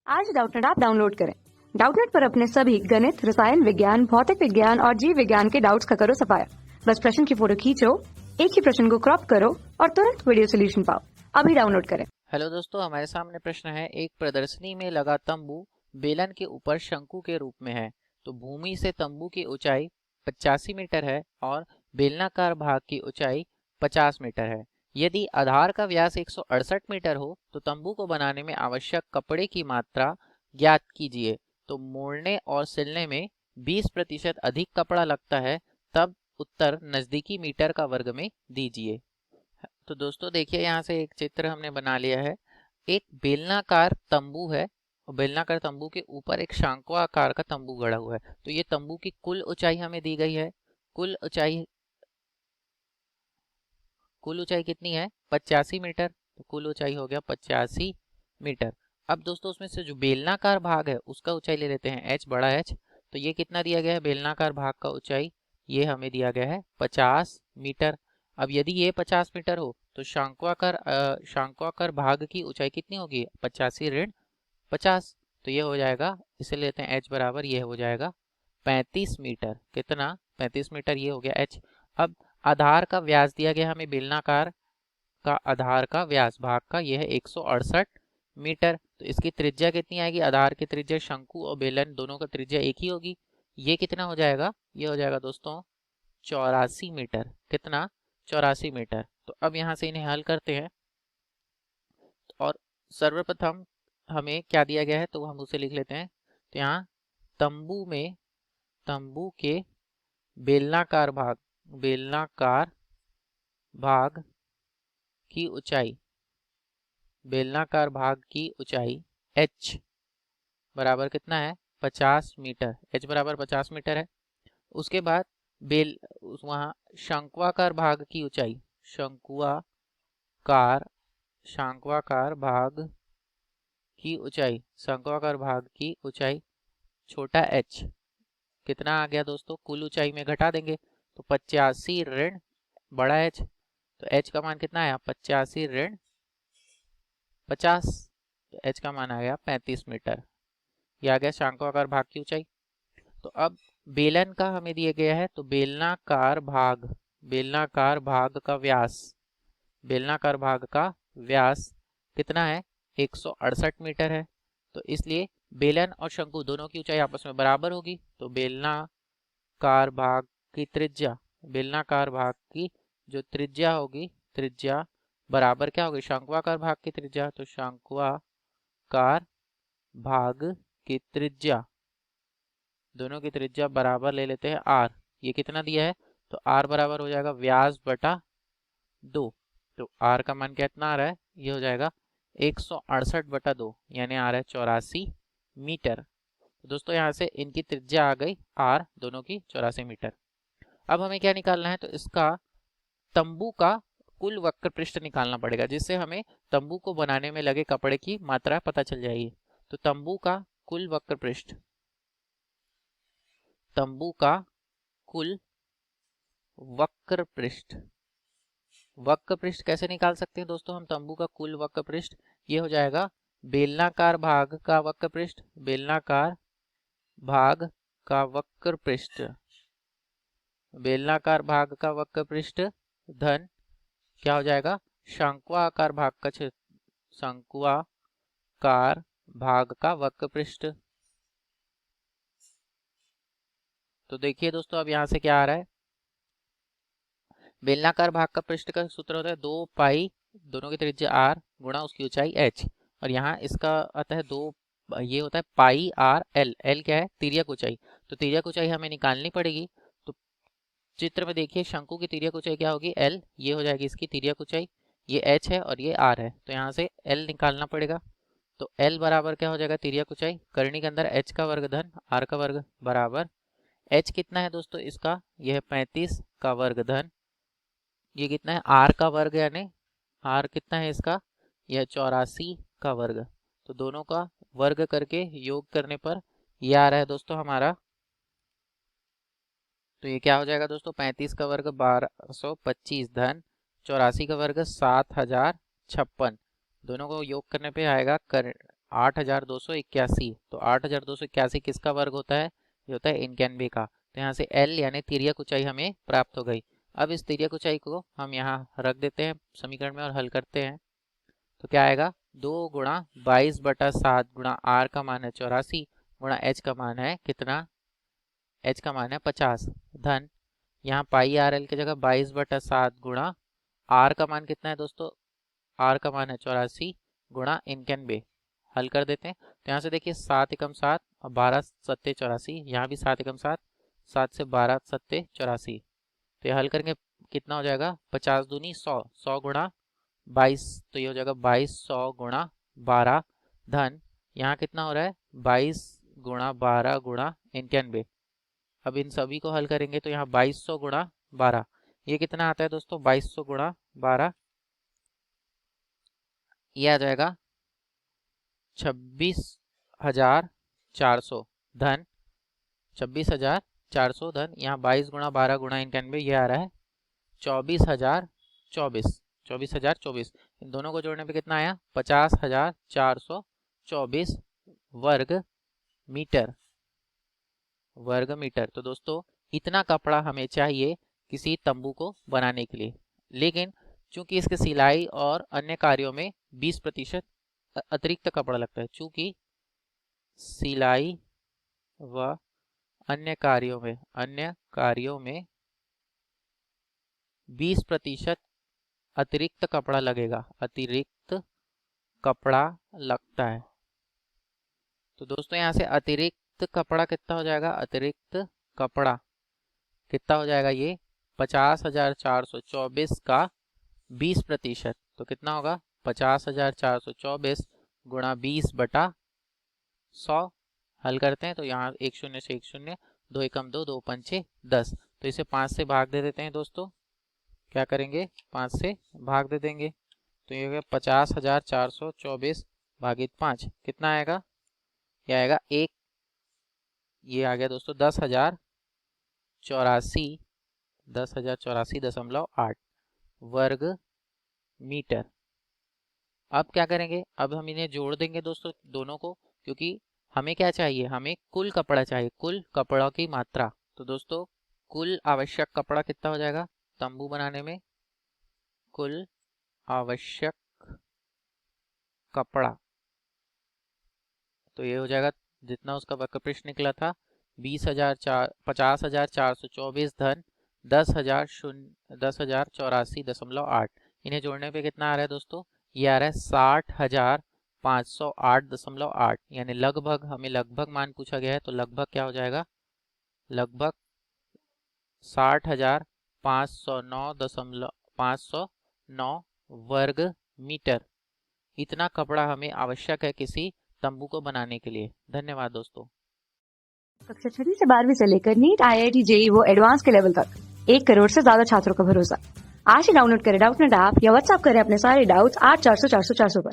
आज Doubtnut app download करें। Doubtnut पर अपने सभी गणित, रसायन विज्ञान, भौतिक विज्ञान और जीव विज्ञान के डाउट्स का करो सफाया। बस प्रश्न की फोटो खींचो, एक ही प्रश्न को क्रॉप करो और तुरंत वीडियो सोल्यूशन पाओ। अभी डाउनलोड करें। हेलो दोस्तों, हमारे सामने प्रश्न है। एक प्रदर्शनी में लगा तंबू बेलन के ऊपर शंकु के रूप में है। तो भूमि से तंबू की ऊंचाई 85 मीटर है और बेलनाकार भाग की ऊंचाई 50 मीटर है। यदि आधार का व्यास 168 मीटर हो तो तंबू को बनाने में आवश्यक कपड़े की मात्रा ज्ञात कीजिए। तो मोड़ने और सिलने में 20% अधिक कपड़ा लगता है, तब उत्तर नजदीकी मीटर का वर्ग में दीजिए। तो दोस्तों देखिए, यहाँ से एक चित्र हमने बना लिया है। एक बेलनाकार तंबू है और बेलनाकार तंबू के ऊपर एक शंकु आकार का तंबू गड़ा हुआ है। तो ये तंबू की कुल ऊंचाई हमें दी गई है। कुल ऊंचाई कितनी है? 85 मीटर। तो कुल ऊंचाई हो गया 85 मीटर। अब दोस्तों उसमें से जो बेलनाकार भाग है उसका ऊंचाई ले लेते हैं, h बड़ा h। तो ये कितना दिया गया है? बेलनाकार भाग का ऊंचाई ये हमें दिया गया है 50 मीटर। अब यदि ये 50 मीटर हो तो शंक्वाकार भाग की ऊंचाई कितनी होगी? 85 ऋण 50। तो ये हो जाएगा, इसे लेते हैं h बराबर, ये हो जाएगा 35 मीटर। कितना? 35 मीटर। ये हो गया h। अब आधार का व्यास दिया गया हमें, बेलनाकार का आधार का व्यास भाग का, यह है 168 मीटर। तो इसकी त्रिज्या कितनी आएगी? आधार की त्रिज्या, शंकु और बेलन दोनों का त्रिज्या एक ही होगी। ये कितना हो जाएगा? ये हो जाएगा दोस्तों 84 मीटर। कितना? 84 मीटर। तो अब यहाँ से इन्हें हल करते हैं और सर्वप्रथम हमें क्या दिया गया है तो हम उसे लिख लेते हैं। तो यहाँ तंबू के बेलनाकार भाग की ऊंचाई h बराबर कितना है? 50 मीटर। h बराबर 50 मीटर है। उसके बाद वहाँ शंक्वाकार भाग की ऊंचाई, शंक्वाकार भाग की ऊंचाई छोटा h कितना आ गया दोस्तों? कुल ऊंचाई में घटा देंगे तो 85 ऋण बड़ा h। तो h का मान कितना आया? 85 ऋण 50। तो h का मान आ गया 35 मीटर। ये आ गया शंक्वाकार भाग की ऊंचाई। तो अब बेलन का हमें दिया गया है, तो बेलनाकार भाग का व्यास कितना है? 168 मीटर है। तो इसलिए बेलन और शंकु दोनों की ऊंचाई आपस में बराबर होगी। तो बेलनाकार भाग की जो त्रिज्या होगी, त्रिज्या बराबर क्या होगी? शंक्वाकार भाग की त्रिज्या। तो शंक्वाकार भाग की त्रिज्या, दोनों की त्रिज्या बराबर ले लेते हैं r। ये कितना दिया है? तो r बराबर हो जाएगा व्यास बटा 2। तो r का मान कितना आ रहा है? ये हो जाएगा 168 बटा 2, यानी आ रहा है 84 मीटर। तो दोस्तों यहाँ से इनकी त्रिज्या आ गई r, दोनों की 84 मीटर। अब हमें क्या निकालना है? तो इसका तंबू का कुल वक्र पृष्ठ निकालना पड़ेगा, जिससे हमें तंबू को बनाने में लगे कपड़े की मात्रा पता चल जाएगी। तो तंबू का कुल वक्र पृष्ठ कैसे निकाल सकते हैं दोस्तों हम? तंबू का कुल वक्र पृष्ठ ये हो जाएगा बेलनाकार भाग का वक्र पृष्ठ धन क्या हो जाएगा? शंक्वाकार भाग का वक्र पृष्ठ। तो देखिए दोस्तों, अब यहाँ से क्या आ रहा है? बेलनाकार भाग का पृष्ठ का सूत्र होता है 2 पाई, दोनों की त्रिज्या r गुणा उसकी ऊंचाई h। और यहाँ इसका आता है 2, ये होता है पाई r l। l क्या है? तिर्यक ऊंचाई। तो तिर्यक ऊंचाई हमें निकालनी पड़ेगी। तो चित्र में देखिए, शंकु की तिर्यक ऊंचाई क्या होगी? l। ये हो जाएगी इसकी तिर्यक ऊंचाई, ये h है और ये r है। तो यहाँ से l निकालना पड़ेगा। तो l बराबर क्या हो जाएगा? तिर्यक ऊंचाई, करनी के अंदर h का वर्ग धन r का वर्ग बराबर h कितना है दोस्तों इसका? यह है 35 का वर्ग धन ये कितना है? r का वर्ग, यानी r कितना है इसका? यह 84 का वर्ग। तो दोनों का वर्ग करके योग करने पर यह आ रहा है दोस्तों हमारा। तो ये क्या हो जाएगा दोस्तों? 35 का वर्ग 1225 धन 84 का वर्ग 7056। दोनों को योग करने पे आएगा 8,281। तो 8,281 किसका वर्ग होता है? ये होता है इनकैनवे का। तो यहाँ से L यानी तिर्यक ऊंचाई हमें प्राप्त हो गई। अब इस तिर्यक ऊंचाई को हम यहाँ रख देते हैं समीकरण में और हल करते हैं। तो क्या आएगा? 2 गुणा 22/7 गुणा R का मान है 84 गुणा H का मान है कितना? H का मान है 50 धन यहाँ पाई RL की जगह 22/7 गुणा R का मान कितना है दोस्तों? R का मान है 84 गुणा इनकैनवे। हल कर देते हैं। तो यहाँ से देखिए 7 एकम 7 और 12 सत्ते 84। यहाँ भी 7 एकम 7, 7 से 12 सत्ते 84। तो ये हल करेंगे कितना हो जाएगा? 50 दूनी 100, 100 गुणा 22, तो ये हो जाएगा 2200 गुणा 12 धन यहाँ कितना हो रहा है? 22 गुणा 12 गुणा इनकैनवे। अब इन सभी को हल करेंगे तो यहाँ 2200 गुणा 12, ये कितना आता है दोस्तों? 2200 गुणा 12, ये आ जाएगा 26,400 धन 26,400 धन यहाँ 22 गुणा 12 गुणा इनकैनवे, ये आ रहा है 24,024। इन दोनों को जोड़ने पे कितना आया? 50,424 वर्ग मीटर। तो दोस्तों इतना कपड़ा हमें चाहिए किसी तंबू को बनाने के लिए, लेकिन चूंकि इसके सिलाई और अन्य कार्यों में 20% अतिरिक्त कपड़ा लगता है, चूंकि सिलाई व अन्य कार्यों में 20% अतिरिक्त कपड़ा लगेगा, अतिरिक्त कपड़ा लगता है। तो दोस्तों यहाँ से अतिरिक्त कपड़ा कितना हो जाएगा? अतिरिक्त कपड़ा कितना हो जाएगा? ये 50,424 का 20%, तो कितना होगा? 50,424 गुणा 20/100। हल करते हैं तो यहाँ 1 0 से 1 0, 2 एकम 2, 2 पंचे 10। तो इसे 5 से भाग दे देते हैं दोस्तों। क्या करेंगे? 5 से भाग दे देंगे। तो ये हो गया 50,424 भागित 5, कितना आएगा? ये आएगा 1, ये आ गया दोस्तों 10,084.8 वर्ग मीटर। अब क्या करेंगे? अब हम इन्हें जोड़ देंगे दोस्तों दोनों को, क्योंकि हमें क्या चाहिए? हमें कुल कपड़ा चाहिए, कुल कपड़ों की मात्रा। तो दोस्तों कुल आवश्यक कपड़ा कितना हो जाएगा तंबू बनाने में? कुल आवश्यक कपड़ा, तो ये हो जाएगा जितना उसका वक्रपृष्ठ निकला था 50,424 धन 10,084.8। इन्हें जोड़ने पे कितना आ रहा है दोस्तों? ये आ रहा है 60,508.8, यानी लगभग, हमें लगभग मान पूछा गया है, तो लगभग क्या हो जाएगा? लगभग 60,509 वर्ग मीटर। इतना कपड़ा हमें आवश्यक है किसी तंबू को बनाने के लिए। धन्यवाद दोस्तों। कक्षा 6 से 12वीं से लेकर नीट, IIT, JEE वो एडवांस के लेवल तक 1 करोड़ से ज्यादा छात्रों का भरोसा। आज ही डाउनलोड करें डाउटनेट ऐप या व्हाट्सएप करें अपने सारे डाउट्स 8400 400 400 पर।